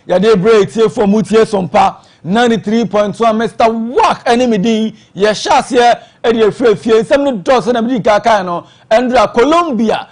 ya de break tie for mutie Sompa 93.1 Mr. Work enemy din ye shase e de fie nsem no dose na bi kaka no Andra Colombia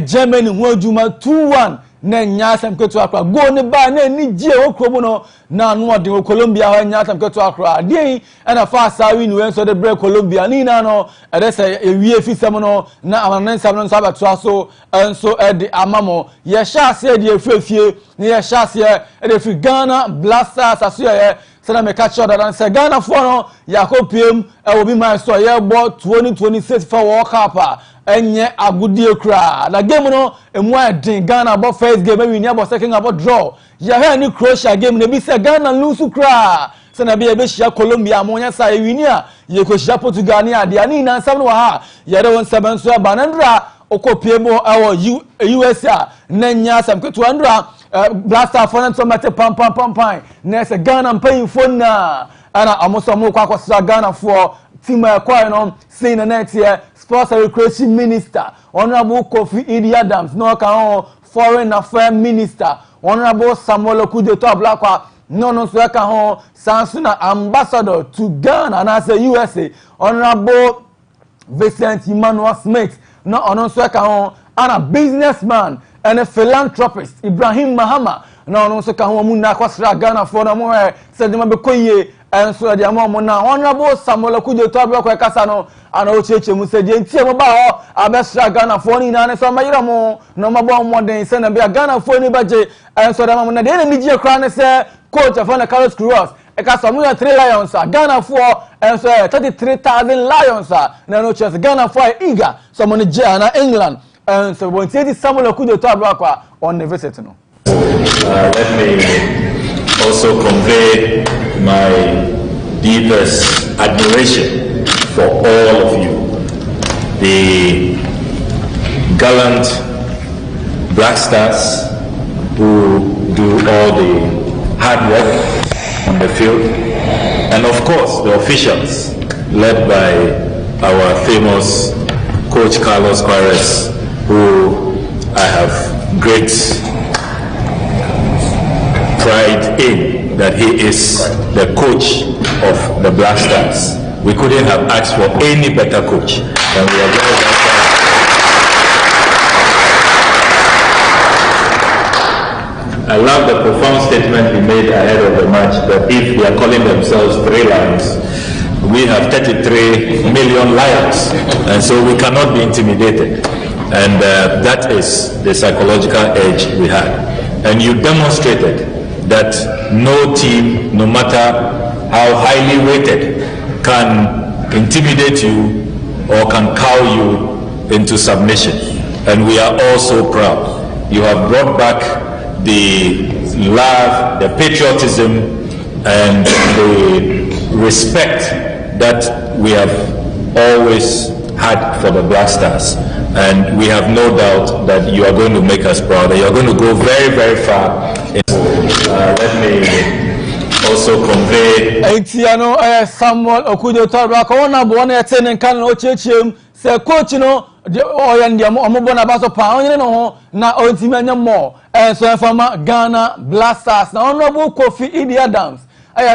Germany ho adwuma 2-1 na nyasam ketu akra go ne ba na ni gie okrobo no na no de Colombia ho nyasam ketu akra de na fa sawi ni wenso de break Colombia ni na no e de se ewie fisem no na amansam no sabato aso enso e de amamo ye shase de efie ni ye shase e de fi Ghana Blasters aso ye sana me catch order dan se Ghana for no yakopiem e obi man so ye bo 2026 for World Cup enye agudie kra na game no emu adin Ghana about first game we ni about second about draw ya he ni Croatia game na bi se Ghana lose kra se na bi e be hia Colombia mo nya sa e wini a ye ko hia Portugal ni ade ani na nsam no ha ye de won seven so banandra okopiem awo USA na nya sam ketu andra Blaster for so mate pam na se Ghana paying phone na ana amoso mo kwa Ghana for team kwa no say na net here Sports and Recreation Minister Honorable Kofi Idi Adams no kan Foreign Affairs Minister Honorable Samuel Okudeto Ablakwa no so kan ho Sansuna Ambassador to Ghana and as USA Honorable Vincent Emmanuel Smith no so kan ho and a businessman and a philanthropist Ibrahim Mahama no so kan ho mu na kwasra Ghana for na mo se de mabekoye and so de amamo na Honorable Samuel Okudeto Ablakwa kasa no ana ocheche mu se de ntie mo ba ho abesra Ghana for ni na ne so mayira mo no mabo modern se na bia Ghana for ni baje and so de amamo na de ni gie kra ne se coach of the Carlos Cruz e ka so mu 3 lions Ghana for and so 33,000 lions na no chance Ghana for eager so mo ni je na England and so when say Samuel Okudeto Ablakwa on the visit no. Let me also convey my deepest admiration for all of you, the gallant Black Stars who do all the hard work on the field, and of course the officials led by our famous coach Carlos Queiroz, who I have great pride in that he is the coach of the Black Stars. We couldn't have asked for any better coach than we are very I love the profound statement he made ahead of the match that if they are calling themselves 3 lions, we have 33 million lions, and so we cannot be intimidated. And that is the psychological edge we had. And you demonstrated that no team, no matter how highly rated, can intimidate you or can cow you into submission. And we are all so proud. You have brought back the love, the patriotism, and the respect that we have always had for the Black Stars. And we have no doubt that you are going to make us proud, and you are going to go very, very far. Let me also convey. Etiano Samuel Okudeto Ablakwa na bo na etene kan na ochechiem se coach no oya ndiamo omobo na baso pa onye no ho na ontimi anya mo so informa Ghana Blasters na Honorable Kofi Idi Adams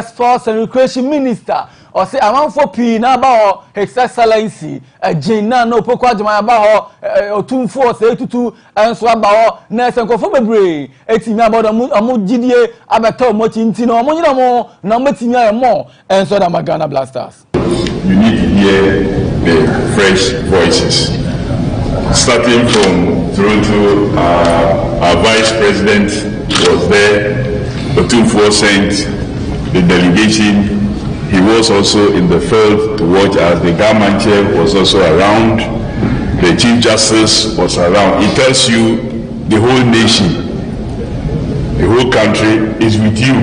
Sports and Recreation Minister or say amanfo pi na ba ho His Excellency Jina no pokwa jama ba ho otumfo se tutu enso aba ho na esenkofo bebre etimi abodo amu gidie abeta mo tinti no mo nyina mo na matimi ayemo enso da Ghana Blasters. You need to hear the fresh voices. Starting from Toronto, our Vice President was there. Otumfo sent the delegation. He was also in the field to watch as the government chair was also around. The Chief Justice was around. It tells you the whole nation, the whole country is with you.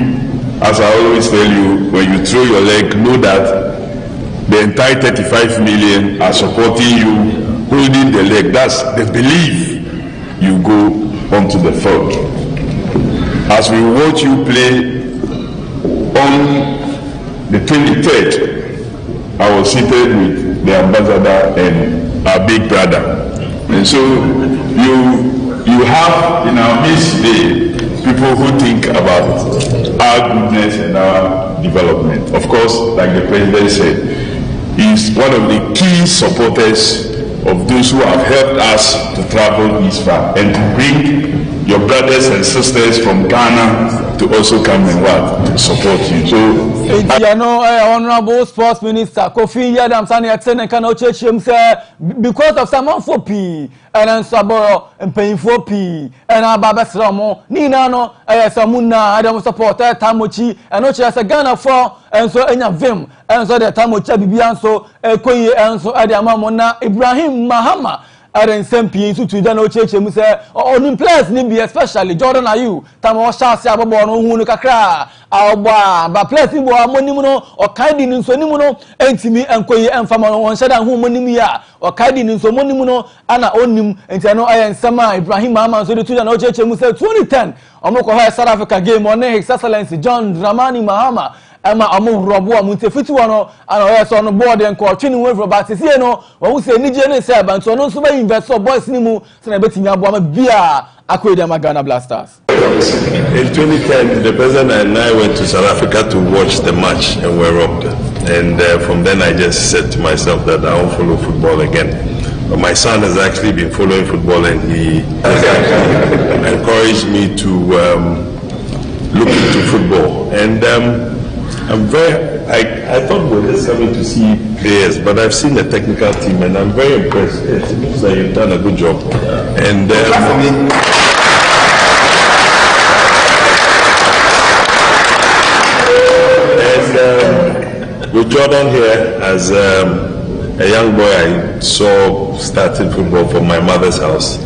As I always tell you, when you throw your leg, know that the entire 35 million are supporting you, holding the leg. That's the belief you go onto the field. As we watch you play on the 23rd, I was seated with the ambassador and our big brother. And so you have in our midst today people who think about our goodness and our development. Of course, like the president said, he's one of the key supporters of those who have helped us to travel this far and to bring your brothers and sisters from Ghana to also come and what? To support you. So, Honorable Sports Minister Kofi Adams and Yatsene can church him say because of someone for P and then Saboro and paying for P and Ababa Slamo, Nina no, Samuna, Adam supporter Tamochi, and Ocha as a Ghana for and so in a Vim, and so the Tamocha Bibianso, Koye, and so Adamamona, Ibrahim Mahama. I didn't send to the church and say, oh, in place, Nibi, especially Jordan, are you? Tamo Shasi Ababono, Hunukakra, Alba, but place in Monimono, or Kaidin in Sonimuno, and Timi and Koye and Famano, one Shadan, whom Monimia, or Kaidin in Somonimuno, Anna Onim, and Tano I and Sama, Ibrahim Mama, so the two and church and say 2010, Omoko South Africa game on His Excellency John Dramani Mahama. Emma amu robo amunte fituano ana oya so no board en ko twini we for but see no wo say ni je ne say ban so no so ba investor boys ni mu so na betimi abo ma bia akwedi am Ghana Blasters. In 2010 the president and I went to South Africa to watch the match and we robbed, and from then I just said to myself that I won't follow football again. But my son has actually been following football and he encouraged me to look into football, and I'm I thought we were just coming to see players, but I've seen the technical team and I'm very impressed. It looks like you've done a good job. And with Jordan here, as a young boy I saw starting football from my mother's house.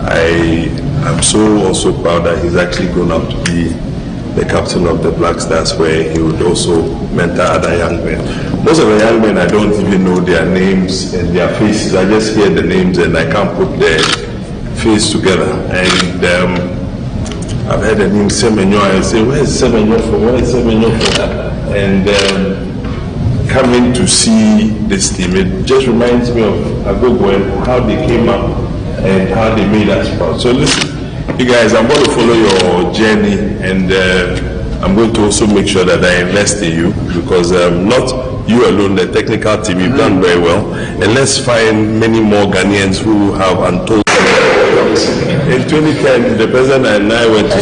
I'm so also proud that he's actually grown up to be the captain of the Black Stars, where he would also mentor other young men. Most of the young men, I don't even know their names and their faces. I just hear the names and I can't put their face together. And I've heard the name Semenyo. I say, where is Semenyo from? Where is Semenyo from? And coming to see this team, it just reminds me of Agogo and how they came up and how they made us proud. So listen, you guys, I'm going to follow your journey, and I'm going to also make sure that I invest in you, because not you alone, the technical team, you've done very well, and let's find many more Ghanaians who have untold. In 2010, the president and I went to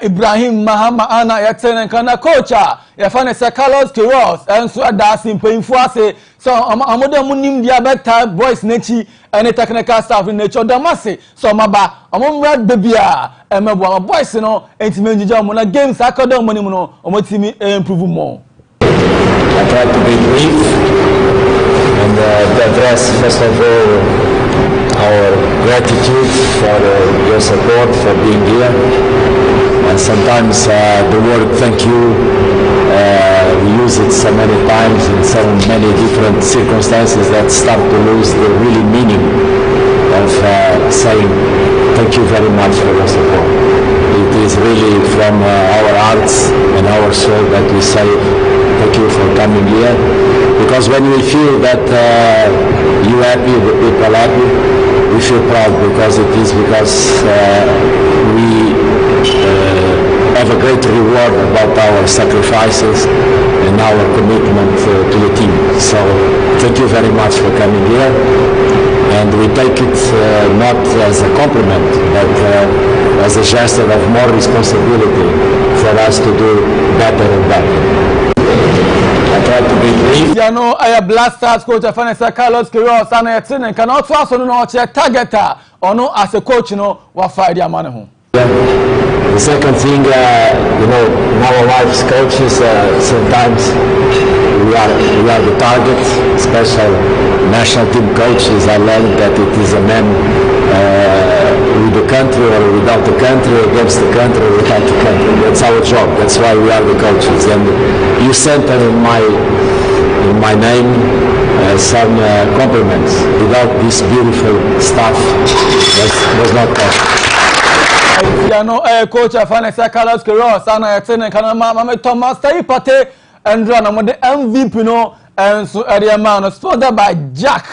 Ibrahim Mahama Ana Yatsene Kana Kocha, Yafane Carlos Kiros, and so Adasim Painfuase. So Amoda Munim Diabeta, Boys Nechi, and the technical staff in nature Damasi. So Maba, Amon Red Bibia, and Mabwa Boys, and Timenjamuna games, Akadam Monimono, Omotimi, improve more. I tried to be brief and to address, first of all, our gratitude for your support, for being here. And sometimes the word thank you, we use it so many times in so many different circumstances that start to lose the really meaning of saying thank you very much for your support. It is really from our hearts and our soul that we say thank you for coming here, because when we feel that you happy, the people happy, we feel proud, because it is because we have a great reward about our sacrifices and our commitment to the team. So thank you very much for coming here, and we take it not as a compliment, but as a gesture of more responsibility for us to do better and better. I try to be brief. You know, I have Blasters coach of Carlos Kiros and Yatsene and cannot also know targeter or no as a coach, you know, what fight your money. The second thing, you know, in our lives, coaches, sometimes we are the target, especially national team coaches. I learned that it is a man with the country or without the country, against the country, without the country. That's our job. That's why we are the coaches. And you sent in my name some compliments. Without this beautiful stuff, that was not possible. You know, coach of Carlos Kiros, and Yatsene and Mama Thomas Taipate, and run on the MVP, no, and so area man, sponsored by Jack,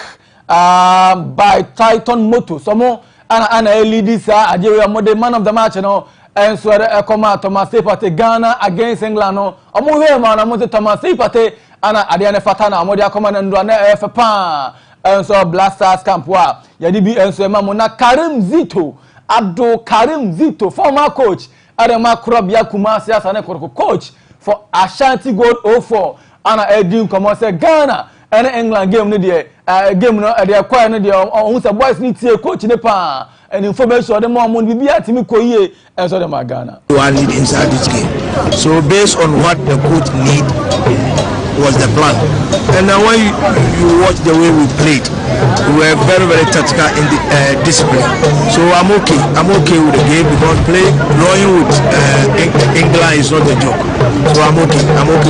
by Titan Moto. Some more, and LED, sir, the man of the match, you know, enso e koma Thomas Partey Ghana against England no omo we ma na mo Thomas Partey ana ade ne fata na mo dia koma na ndo na pa enso Blasters camp wa ya di bi enso ma mo na Karim Zito Abdul Karim Zito former coach Adama Krobia Kumasi asane coach for Ashanti Gold 04 ana edin komo say Ghana and England game no dey game no dey kwai no dey on say boys ni tie coach ne pa and information dem mo bibia timi koyie enso dem Ghana one lead inside this game. So based on what the coach need was the plan, and then when you watch the way we played, we were very, very tactical in the discipline. So I'm okay with the game because drawing with England is not a joke. So I'm okay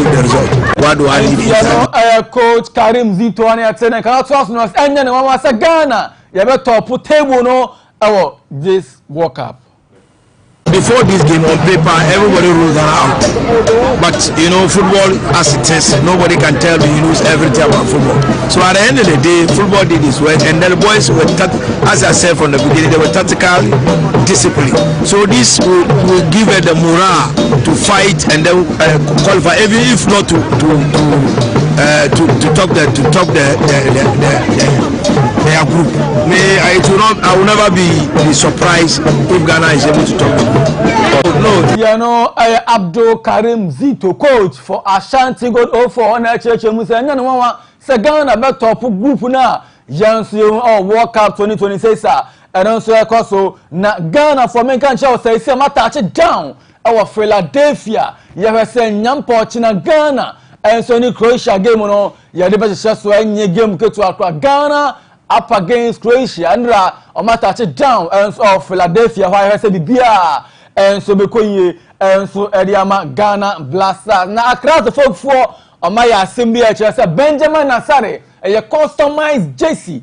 with the result. What do I need inside? Coach Karim Zito and Atene cannot trust us and then one was Ghana you better top table no this World Cup. Before this game on paper, everybody rules out. But you know, football as it is, nobody can tell me you lose everything about football. So at the end of the day, football did its work, and then the boys were, as I said from the beginning, they were tactically disciplined. So this will give it the morale to fight and then qualify, even if not to top their group. I will never be surprised if Ghana is able to top them. No. You know, Abdul Karim Zito, coach for Ashanti Gold 04 on church Musa. No one say Ghana back top group now. Jansu World Cup 2026. And also so na Ghana for me can show say touch it down. Our Philadelphia. You have said Nyampo China Ghana. And so ni Croatia game no. You have the so any game get to Ghana up against Croatia. And touch it down. And so Philadelphia why I say bibia. And so bekoye and so Ediama Ghana Blasters na across the folk for Omaya Assembly say Benjamin Nasare a customized jersey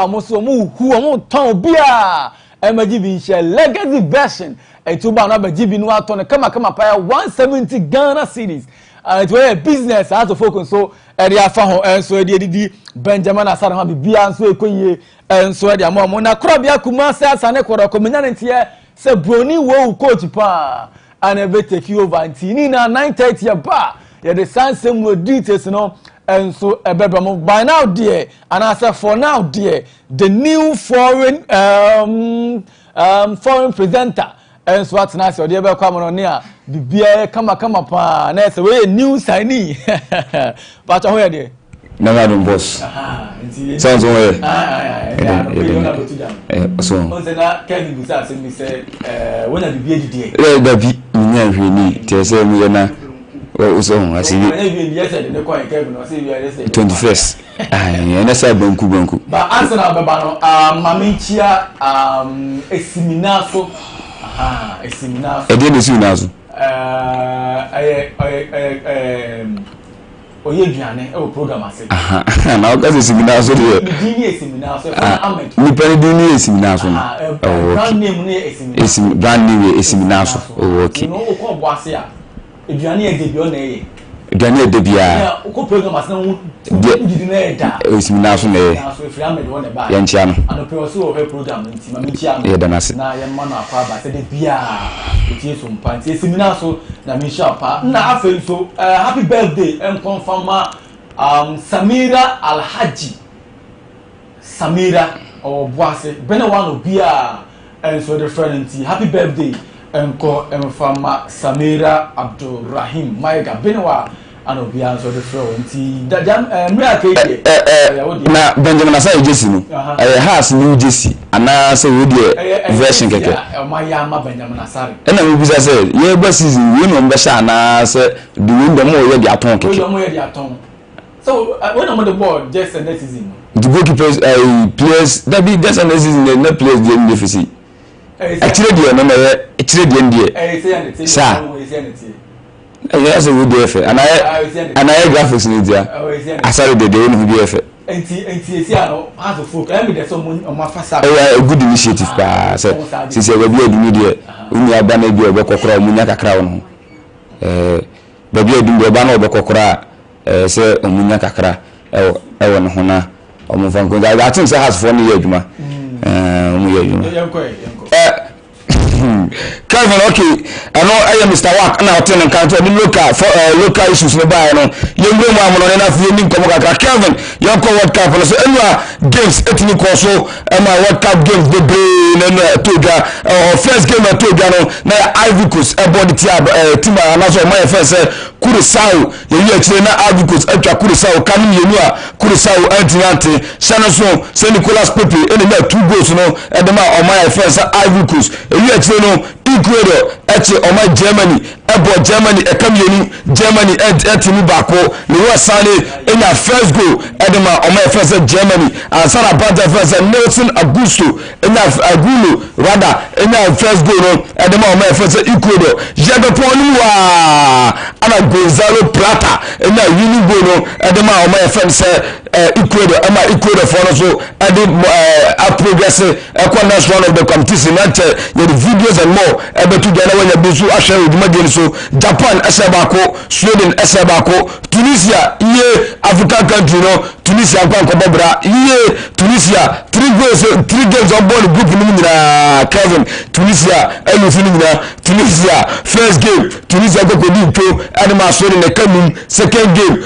muso mu hu mu ton bia emajibi share legacy version e to ba na bajibi no aton kama pa 170 Ghana cedis it was a business as to focus so area fa ho and so edidi Benjamin Nasare ha bia so ekoye and so Ediama mo na krobia kuma say asane kworo komenya ntie say broni wo coach pa and ever take you over ntini na 9:30 ba ya the same more details no and so ebebam by now dear and I say for now dear the new foreign presenter and so what na say dey be come on here bibia kama pa na say we new signee but how here dey Never done boss. Sounds well. So. On na Kevin Busa say me say when I be dey. Da bi nya hwini te say me na o so ho asi. Yesterday the coin Kevin no say we are yesterday. 21st. Na say banku. But answer na baba no maminchia eseminaso. Eseminaso. E dey no seminaso. Oye duane e o program ase na o ka se seminar so de di seminar so Ahmed ni pere di seminar so brand name ni seminar brand name seminar so okay no o ko bo ase a duane e de bi o na e duane e de bi a o ko program ase na wo di na e da seminar so na e so free Ahmed won e ba ya ntia no and o so o program nti ma ntia no ya da na se na ye ma na akwa ba se de bi a tie so mpa tie seminar so na mi shapa na afen so happy birthday and confirm Samira Alhaji Samira or Boase bena one obia and so the friend happy birthday and confirm Samira Abdurrahim Maiga benwa and obia so the friend that na Benjamin Asai Jesse no has new Jesse ana say we dey version keke ma Benjamin Asari na we bisa say ye ba season we no mbe sha na say the win dem o ye dey aton keke we dey aton so when I'm on the board just next season the goalkeepers players that be just next season the players dey in deficit actually dey no na actually dey ndie sa yes we dey fe and I graphics ni dia asari dey no be fe enti esi ano as of folk let me dey some on my fasa a good initiative pa say since we be adu dey unu aba na bi obekokora omunya kakra won ba bi adu dey ba na obekokora say omunya kakra e won ho na omufan ko I think say has for me adwuma omu ye adwuma Kevin, okay, I know I am Mr. Wack, and I'll tell you, local issues in the bar. You know, I'm on enough union. Kevin, you're called World Cup, and so games, ethnic also, and my World Cup games, the brain, and Toga, first game at Toga, now Ivory Coast, about the team, and also my first Kurusao, you hear China Ivory Coast, Kurusao, coming you know, Kurusao, Antinante, Shanason, St. Nicholas Pepe, and the 2 goals, at the man on my first Ivory Coast, you hear China, Ecuador, on my Germany, about Germany, a community, Germany, Anthony Bako, the West Sunday, in our first goal, at the man on my first Germany, and Sana Banta first Nelson Augusto, in our Agulo, rather, in our first goal, at the man on my first Ecuador, Jagaponua, and a Gonzalo Plata, in our Unigono, at the man on my first Ecuador, and my Ecuador for also, and the progressive, equalness one of the competition, the videos and more, able to get away the Busu Asher with Madian. So Japan, Esabako, Sweden, Esabako, Tunisia, African country, Tunisia, Tunisia, 3 games on board the group in Kevin, Tunisia, Tunisia, first game, Tunisia go to Animal Sweden, the coming second game,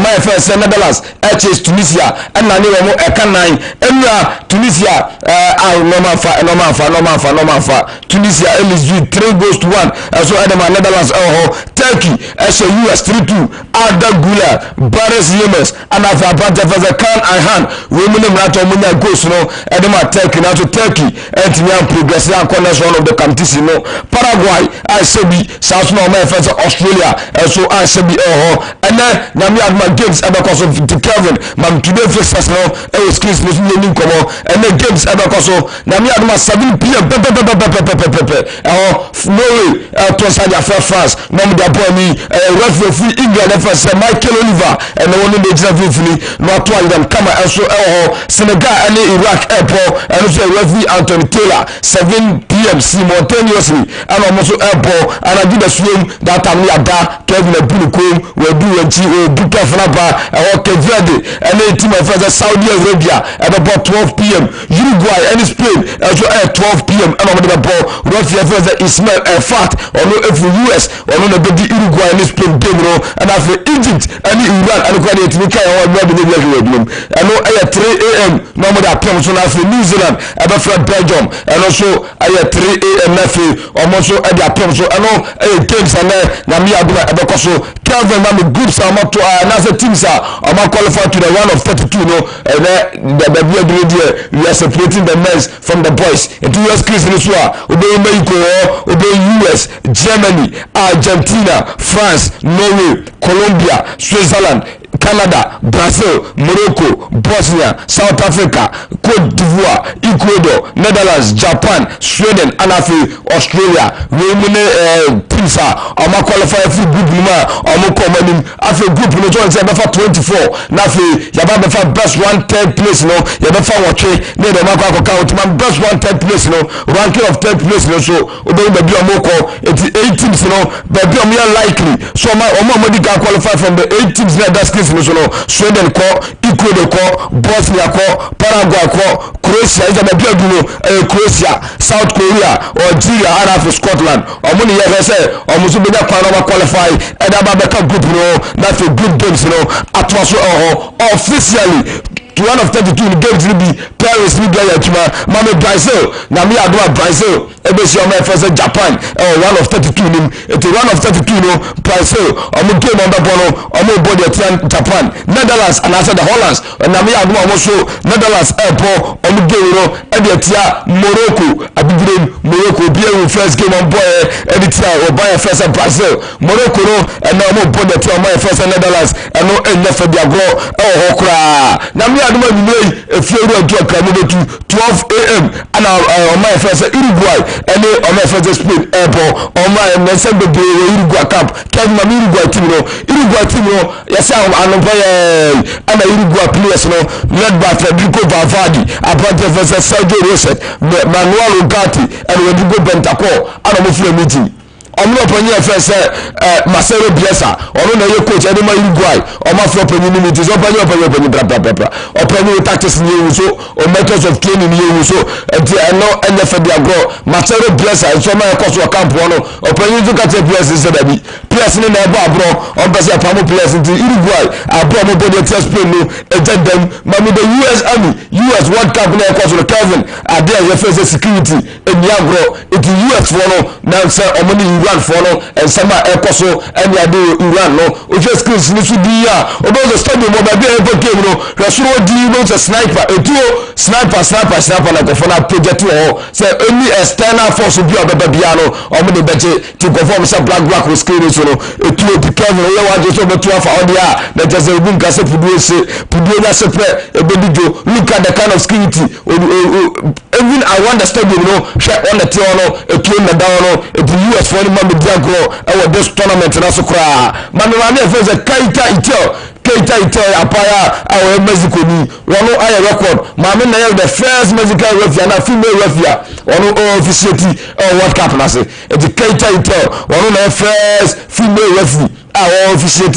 my first Netherlands, HS Tunisia, and Nanimo Ekanine, and Tunisia, normal Tunisia, LSG 3 goes to 1, so Adam Netherlands, Turkey, US 3-2, Arda Gula, Baris Yemes, and Afabanta for the Khan and Han, women in Ratomuna goes, Adam Turkey, now to Turkey, and Tian progressive corners one of the competition, Paraguay, ICB, South America, Australia, so ICB, and then Namia games because of the Kevin, Mam today first now, was Chris Muslim, and the games because of Namia 7 p.m. Norway, Tosaja for France, Mamda Bomi, referee England, Michael Oliver, and the one in the example, not one of them come also Senegal and Iraq airport, and also referee Anthony Taylor, 7 p.m. simultaneously, and also airport, and I did a swim that time near that Kevin Bunukum, will do a Buka Franapa, and Keverde, and a team of Saudi Arabia at about 12 p.m. Uruguay and Spain, also at 12 p.m. and over the ball, Russia for the Ismail Fat, or no for US, or no the Uruguay and Spain, and after Egypt and Iran, and according to Mika, or I know at 3 a.m. no more that comes on after New Zealand, and after Belgium, and also at 3 a.m. Nephew, or also at the Apple, I know games and Namia Abacoso, Calvin, Mammy groups are not to another teams are not qualified to the round of 32, and we are separating the men from the boys. And 2 years, Chris Nisua, obey Mexico, obey US, Germany, Argentina, France, Norway, Colombia, Switzerland, Canada, Brazil, Morocco, Bosnia, South Africa, Cote d'Ivoire, Ecuador, Netherlands, Japan, Sweden, and Australia. We teams are qualified for group group 24. Nafi Yababa best 1/3 place, Yabafa watching near the Mako account, best 1/3 place, ranking of 3rd place, so obey the Biomoko, 8 teams, but Biomia likely. So my Omadi can qualify from the 8 teams that's Sweden ko, Ecuador ko, Bosnia ko, Paraguay ko, Croatia is a Croatia, South Korea, Algeria, Arab Scotland. Omuni say almost be qualify and Ababa group not for good games, at officially. To one of 32 the games will be Paris, Libya, Mame Brazil, Namia Brazil, ABC first Japan, one of 32 to one of 32 Brazil, game on the bono, body Japan, Netherlands, and after the Hollands, and Namia also Netherlands airport, game, Editia, Morocco, Morocco, being first game on boy, Editia, or buy first Brazil, Morocco, and now body first Netherlands, and no end for their grow, Namia if you were to 12 a.m. and on my first Uruguay and on my first Spain airport on my December Uruguay Cup, Kevin Uruguay team, yes, I'm and the Uruguay players, led by Federico Valverde, about the first Sergio Rosset, Manuel Ugarte, and Rodrigo Bentancur, and I'm a meeting. omo opanyin efese Marcelo Bielsa ono na ye coach edema Uruguay omo afro opanyin ni meeting opanyin bra opanyin tactics ni so o methods of training ni so no NF dia go Marcelo Bielsa so ma ekoso camp ono opanyin to catch Bielsa se dabi players ni na ebo abro on be say pamo players in Uruguay abro mo body test play no ejadam mami the US World Cup na ekoso Kevin ade ye face security eniagro it US for no na say omo ni Iran for no and sama ekoso eni ade Iran no o just screens ni so dia o do the stadium mo ba be e game no rasuro di no say sniper etuo sniper na go for na project o say any external force bi obeba bia no omo de beje to perform say black with screen so no etuo to Kevin we wa just betu afa odia na just e bun ka say pudu na se pre e bedijo look at the kind of security even I want the stadium no share on the team no etuo na down no the US for man be dia go e this tournament na so kra man na e say Keita Itel apaya our Mexico ni one aya record mama na the first Mexican referee na female referee one officiate World Cup na say the Keita Itel one na first female referee our officiate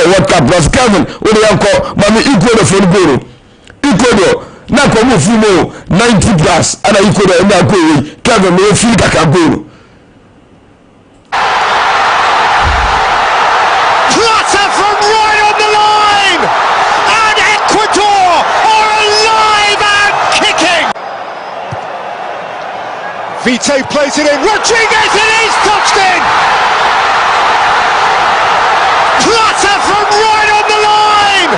World Cup plus Kevin we dey call mama equal for goal equal na ko mo fumo 90 plus ana equal na go Kevin me feel kaka goal Vite plays it in, Rodriguez, and he's touched in! Plata from right on the line!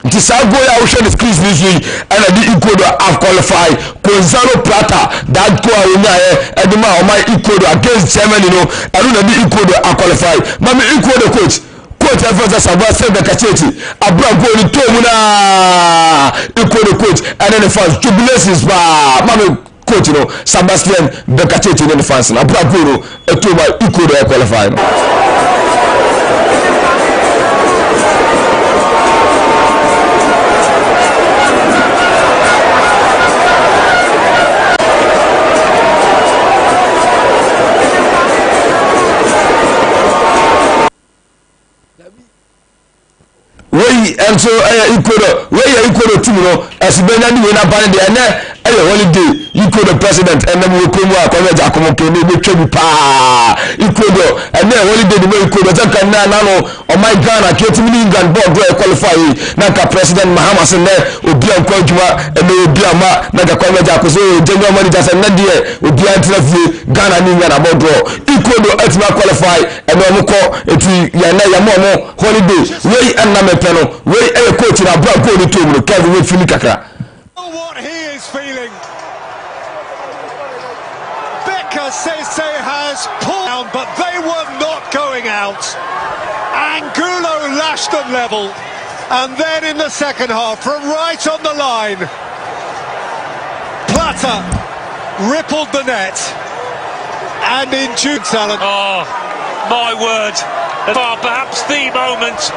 This is how I show the screens this week, and I did Ecuador have qualified. Gonzalo Plata, that go and the man my Ecuador against Germany, I don't know the Ecuador are qualified. Mami Ecuador coach Efesa Sebastian Bekacheti, Abraham Goli Tomuna, Ecuador coach, and then the fans, jubilations, Mami. Coach, Sebastian Bekacheti in the fans and Abraham Ecuador Ecuador qualified. And so Ecuador team as Benani win a band and holiday Ecuador president and then we come work on Ecuador and then holiday the Ecuador on my Ghana England board qualify Naka President Mahama Sene Obian Kojuma and Obiama Naka Kwame general manager and Nadia Obian Ghana England about draw Ecuador qualify and Yana holiday way and Namepeno way a coach in a black goal to Kevin with Filikaka. What he is feeling. Bekasese has pulled down, but they were not going out. Angulo lashed them level, and then in the second half, from right on the line, Plata rippled the net, and in June talent. Oh, my word. Perhaps the moment.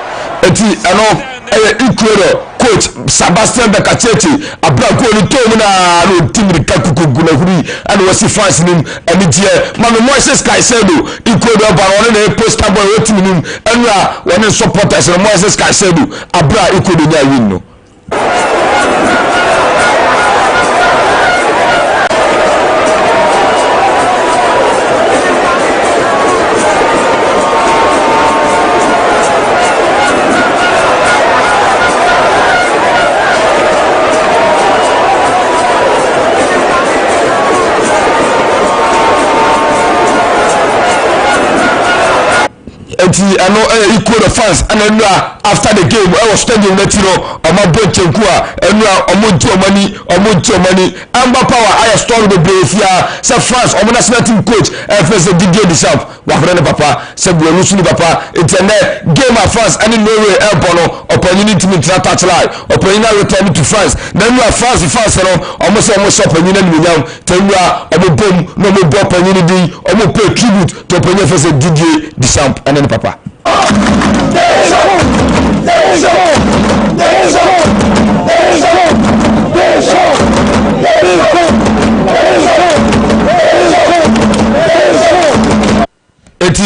Ecuador coach Sebastian Bekacheti Abraham Goli Tomuna no team the Kakuku Gunahuri and was he fans him and the Mama Moises Caicedo Ecuador but one poster boy team him and one supporters Moises Caicedo Abraham Ecuador win no. I know Ecuador fans and then after the game I was standing let you know on my bench and money Amber Power I strong the brave here so France on national team coach FS Didier Deschamps Wafrene Papa said we losing Papa it's a game of France and in Norway airborne opportunity to touch line opportunity return to France then you are France almost opportunity then you are bomb no more opportunity almost pay tribute to FS Didier Deschamps and then Papa.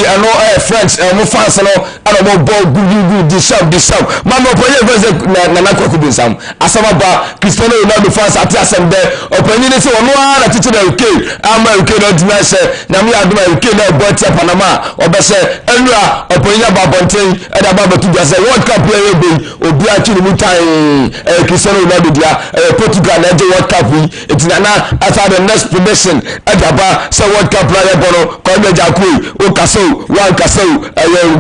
ano French mo fans no ana mo ball good disturb mama oponye verse na nakwaku binsam asama ba Cristiano Ronaldo fans ati asem de oponye ne se ono ara titi na UK ama UK no dimense na me aduma UK na botia Panama obese enura oponye ba bonten e da ba batu dia se World Cup player be obi achi ni mutan Cristiano Ronaldo dia Portugal na World Cup etinana after the next prediction e da ba se World Cup player bono ko be jakui o kaso wan kaso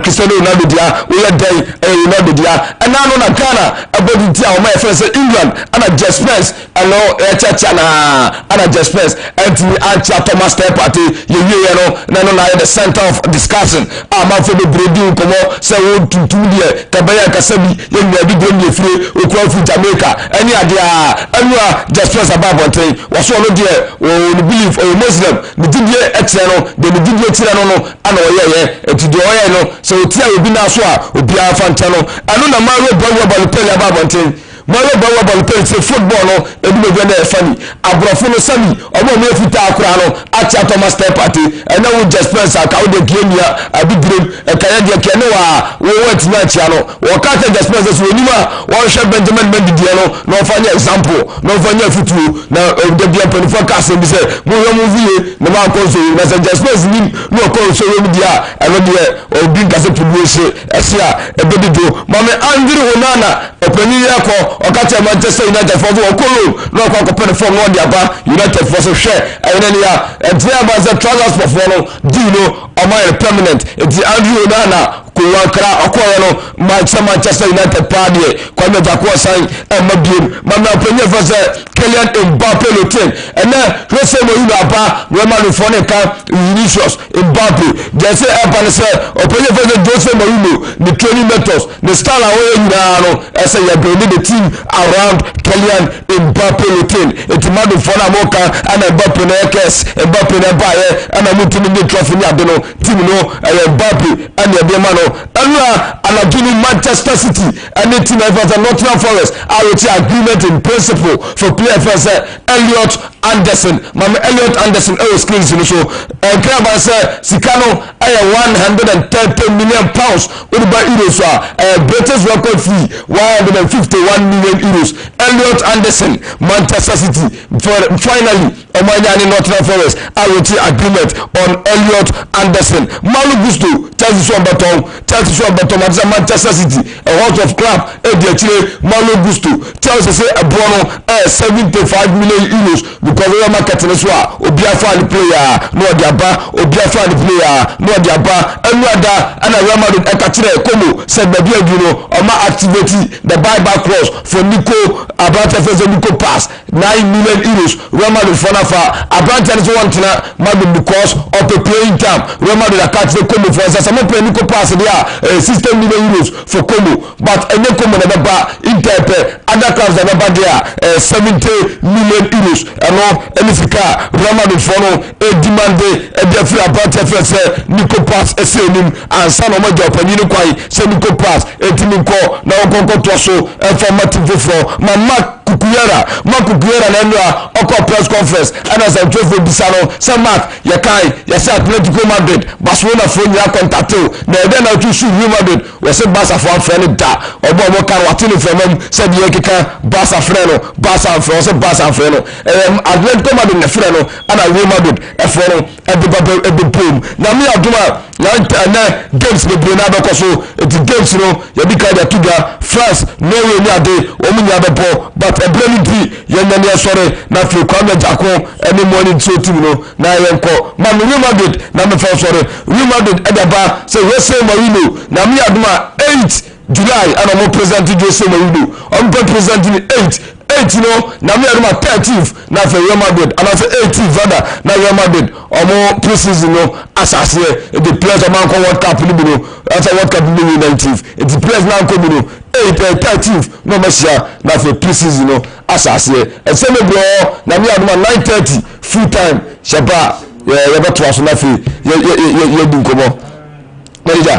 Cristiano Ronaldo dia o ye dey Ronaldo dia ana no na Ghana abodi dia o ma e England ana Just Spence ano chacha na ana Just Spence anti Thomas Partey ye no na the center of discussion ama for the breeding komo se wo tuntum die kabaya kasabi ye nwa bi dem ye fire o kwa fu Jamaica ani adia anua Just Spence ababonten wo so no die o believe o Muslim the die etre no the die tire no ana oyeye etudo oye no so tia obi na so a obi afanta no anu na Mario Bawo Balotelli ababonten Mario Bawo Balotelli say football no edu be na funny abrofo no sami omo me futa akura no acha Thomas Partey and now Just Spence aka wo de game ya abigrim kaya de kene wa wo wati na chia no wo ka ta Just Spence so onima wo hwe Benjamin Mendy de no fanya example no fanya futu na de bia penifo ka se bi se mo yo mo vie na ma ko so na Just Spence ni no ko so yo dia eno de obi ka se publish esia ebedido mame Andrew Onana opani yako okacha Manchester United for okolo no kwa ko perform no dia ba United for so share enene ya dia ba za transfer for no dino o my permanent enti Andrew Onana kuwakra okoye no Manchester United party kwa meja ko sign mabiem mama opani for say Kylian Mbappe lotin ene Jose Mourinho aba Real for ne ka Vinicius Mbappe just say eba say opani for Jose Mourinho the training methods the style away nyina no say you build the team around Kylian Mbappe lotin etimado for na moka and Mbappe na ekes Mbappe na bae and mutumi the trophy ni adono team no Mbappe and the man no anajuni Manchester City and the team for Nottingham Forest are with agreement in principle for player for Elliot Anderson mama Elliot Anderson screens so Kraba say Sikano aya 130 million pounds with by euros British record fee 151 million euros Elliot Anderson Manchester City finally Omanyani Nottingham Forest are with agreement on Elliot Anderson Malo Gusto Chelsea at Manchester City a lot of club Malo Gusto Chelsea say a bono 75 million euros because we are marketing as well Obiafa the player no diaba Obiafa the player no diaba another and Real Madrid ekatire komo said baby agino oma activate the buyback clause for Nico Abrante for Nico pass 9 million euros Real Madrid for nafa Abrante is one tina Madrid because of the playing time Real Madrid akatire komo for some play Nico pass there 16 million euros for komo but any komo na ba Inter other clubs na ba there 70 million euros Elifika Real for no demande e free Abrante for say Nico pass esenim ansa no mo job panyi kwai say Nico pass etimi ko na okonko to so informative for mama Kukuyera na nwa oko press conference and as a trophy bisano say Mark yakai yesa Atletico Madrid Barcelona for ya contact na then na to shoot Real Madrid we say Barca for friend da obo kan watini from him said ye kika Barca friend no Barca friend say Barca friend no Atletico Madrid na friend no and Real Madrid e for no e be boom na me aduma na games be na be so the games no ye bi ka da tuga France no we ni ade o mu nya be po but ability yenye ni asore na fi kwa mejako any morning so team no na yenko ma Real Madrid na me fa sore Real Madrid edaba say Jose Mourinho na me aduma 8 July and I'm presenting Jose Mourinho I'm presenting 8 no na me aduma 13th na for Real Madrid and I say 18th rather na Real Madrid omo preseason no asase the players of man World Cup ni no after World Cup ni 19th the players now come no 13th no mesia na for preseason no asase e say me bro na me aduma 9:30 full time sheba ye beto aso na fi ye dinkomo manager